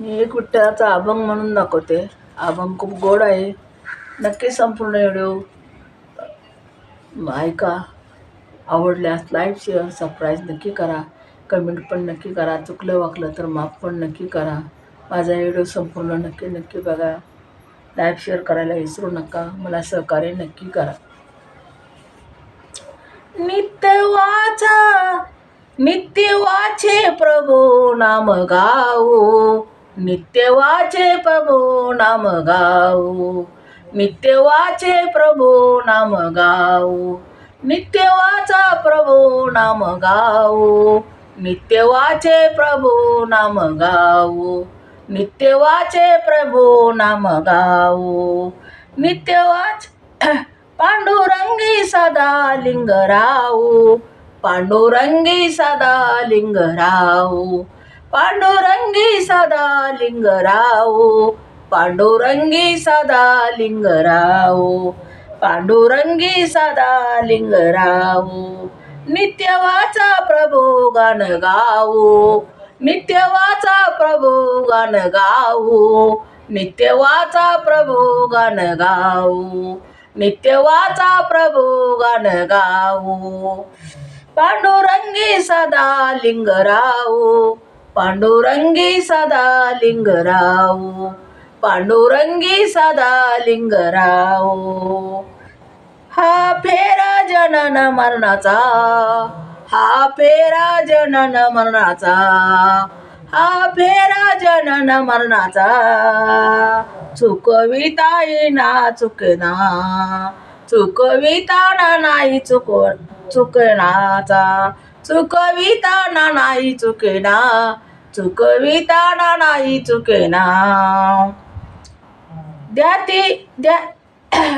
मी एक विठ्ठलाचा अभंग म्हणून दाखवते. अभंग खूप गोड आहे. नक्की संपूर्ण व्हिडिओ ऐका. आवडल्यास लाईक शेअर सबस्क्राईब नक्की करा. कमेंट पण नक्की करा. चुकलं वाकलं तर माफ पण नक्की करा. माझा व्हिडिओ संपूर्ण नक्की बघा. लाईक शेअर करायला विसरू नका. मला सहकार्य नक्की करा. नित्य वाचे प्रभु नाम गाओ. नित्य वाचे प्रभु नाम गाओ. नित्य वाचे प्रभु नाम गाओ. नित्य वाचा प्रभु नाम गाओ. नित्य वाचे प्रभु नाम गाओ. नित्य वाचे प्रभु नाम गाओ. नित्य वाच पांडुरंगी सदा लिंगराऊ. पांडुरंगी सदा लिंगराऊ. पांडुरंगी सदा लिंगराऊ. पांडुरंगी सदा लिंगराऊ. पांडुरंगी सदा लिंगराऊ. नित्य वाचा प्रभु गान गाऊ. नित्य वाचा प्रभु गान गाऊ. नित्य वाचा प्रभु गान गाऊ. नित्य वाचा प्रभु गान गाऊ. पांडुरंगी सदा लिंगराऊ. पांडुरंगी सदा लिंगराऊ. पांडुरंगी सदा लिंगराऊ. हा फेरा जनन मरणाचा. हा फेरा जनन मरणाचा. हा फेरा जनन मरणाचा. चुकविता येईना चुकना. चुकविताना नाही चुकनाचा. चुकविताना नाही चुकेना. चुकविताना नाही चुकेना.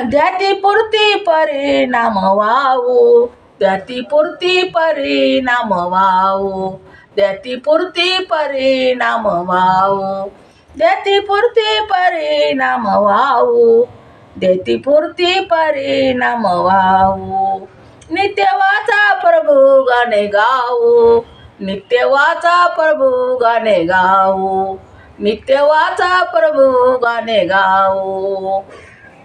द्याती पुरती परिणाम वाहू. द्याती पुरती परिणाम वाहू. द्याती पुरती परिणाम वाहू. द्याती पुरती परिणाम वाहू. देती पुरती परिणाम वाहू. नित्य वाचा प्रभु गाणे गाऊ. नित्य वाचा प्रभु गाणे गाऊ. नित्य वाचा प्रभु गाणे गाऊ.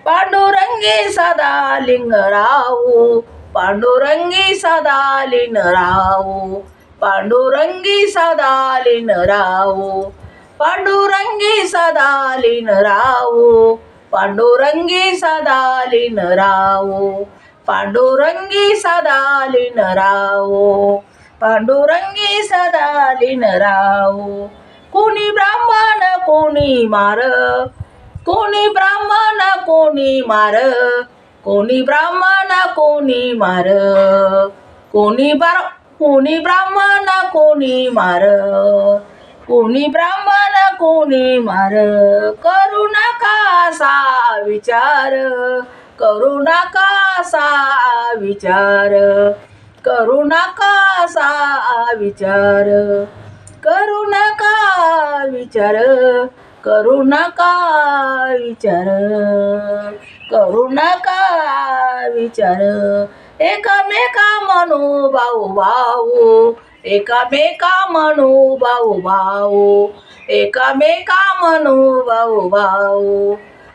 पांडुरंगी सदा लिंगराऊ. पांडुरंगी सदा लिंगराऊ. पांडुरंगी सदा लिंगराऊ. पांडुरंगी सदा लिंगराऊ. पांडुरंगी सदा लिंगराऊ. पांडुरंगी सदा लिंगराऊ. पांडुरंगी सदा लिंगराऊ. कोणी ब्राह्मण कोणी मार. कोणी ब्राह्मण कोणी मार. कोणी ब्राह्मण कोणी मार. कोणी ब्राह्मण कोणी मार. कोणी ब्राह्मण कोणी मार. करू नका असा विचार. करू नका असा विचार. करू नका असा विचार. करू नका विचार. करू नका विचार. करू नका विचार. एकामेका म्हणू भाऊ भाऊ. एकामेका म्हणू भाऊ भाऊ. एकामेका म्हणू भाऊ भाऊ.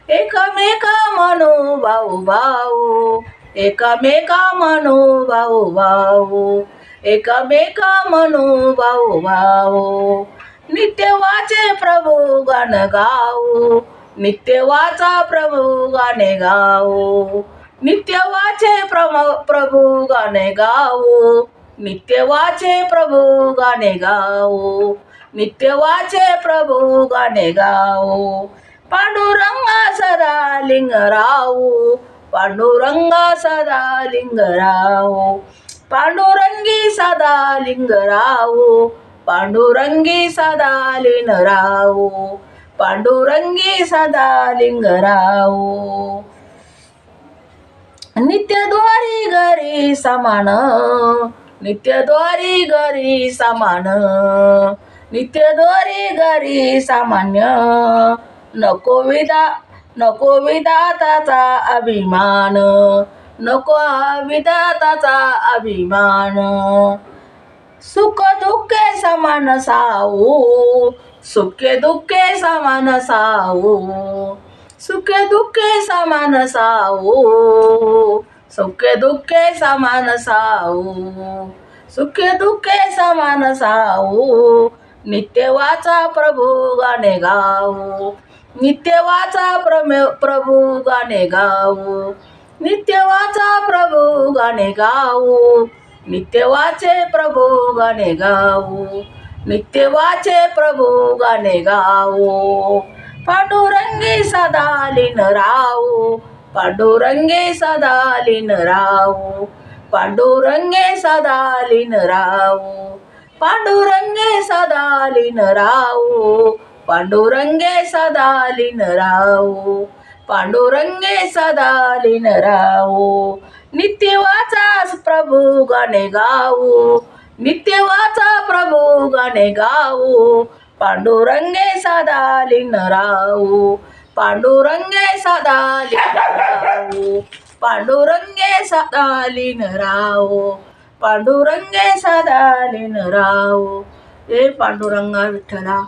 एकामेका म्हणू भाऊ भाऊ. एकामेका म्हणू भाऊ भाऊ. एकामेका म्हणू भाऊ भाऊ. नित्य वाचे प्रभु गान गाऊ. नित्य वाचा प्रभु गाणे गाऊ. नित्य वाचे प्रभु गाणे गाऊ. नित्य वाचे प्रभु गाणे गाऊ. नित्य वाचे प्रभु गाणे गाऊ. पांडुरंगा सदा लिंगराऊ. पांडुरंगा सदा लिंगराऊ. पांडुरंगी सदा लिंगराऊ. पांडुरंगी सदा लिंगराऊ. पांडुरंगी सदा लिंगराऊ. नित्यद्वारी घरी समान. नित्यद्वारी घरी समान. नित्यद्वारी घरी सामान्य. नको विधाताचा अभिमान. नको विधाताचा अभिमान. सुख दुःखे समान साऊ, सुखे दुःखे समान साऊ, सुखे दुःखे समान साऊ, सुखे दुःखे समान साऊ, सुखे दुःखे समान साऊ. नित्य वाचा प्रभू गाणे गाऊ, नित्य वाचा प्रभू गाणे गाऊ, नित्य वाचा प्रभू गाणे गाऊ, नित्य वाचे प्रभू गाणे गाऊ, नित्य वाचे प्रभू गाणे गाऊ. पांडुरंगी सदा लीन राहू, पांडुरंगी सदा लीन राहू, पांडुरंगी सदा लीन राहू, पांडुरंगे सदा लीन राहू, पांडुरंगे सदा लीन राहू, पांडुरंगे सदा लीन राहू. नित्य वाचा प्रभू गाणे गाऊ, नित्य वाचा प्रभू गाणे गाऊ, पांडुरंगे सदा लीन राहू, पांडुरंगे सदा लीन राहू, पांडुरंगे सदा लीन राहू, पांडुरंगे सदा लीन राहू. हे पांडुरंगा विठ्ठला.